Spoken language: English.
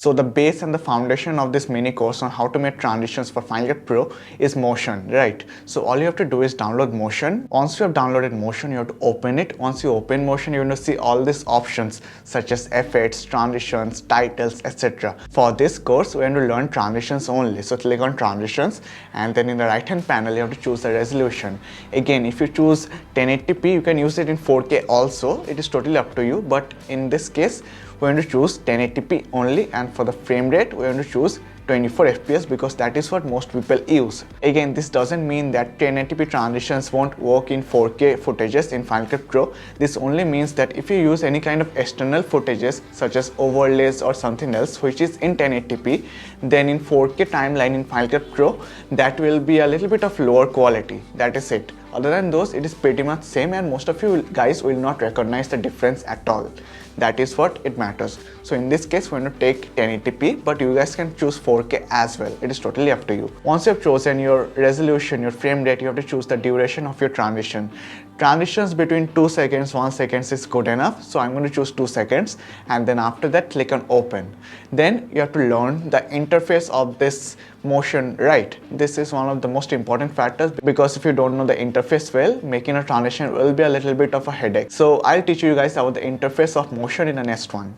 So the base and the foundation of this mini course on how to make transitions for Final Cut Pro is Motion, right? So all you have to do is download Motion. Once you have downloaded Motion, you have to open it. Once you open Motion, you're going to see all these options such as effects, transitions, titles, etc. For this course, we're going to learn transitions only. So click on transitions, and then in the right hand panel, you have to choose the resolution. Again, if you choose 1080p, you can use it in 4K also. It is totally up to you, but in this case, we're going to choose 1080p only, and for the frame rate we're going to choose 24 fps because that is what most people use. Again, this doesn't mean that 1080p transitions won't work in 4K footages in Final Cut Pro. This only means that if you use any kind of external footages such as overlays or something else which is in 1080p, then in 4K timeline in Final Cut Pro that will be a little bit of lower quality. That is it. Other than those, it is pretty much same, and most of you guys will not recognize the difference at all. That is what it matters. So in this case, we're going to take 1080p, but you guys can choose 4K as well. It is totally up to you. Once you have chosen your resolution, your frame rate, you have to choose the duration of your transition. Transitions between 2 seconds, 1 second is good enough. So I'm going to choose 2 seconds, and then after that, click on open. Then you have to learn the interface of this motion, right? This is one of the most important factors, because if you don't know the interface well, making a transition will be a little bit of a headache. So I'll teach you guys about the interface of motion in the next one.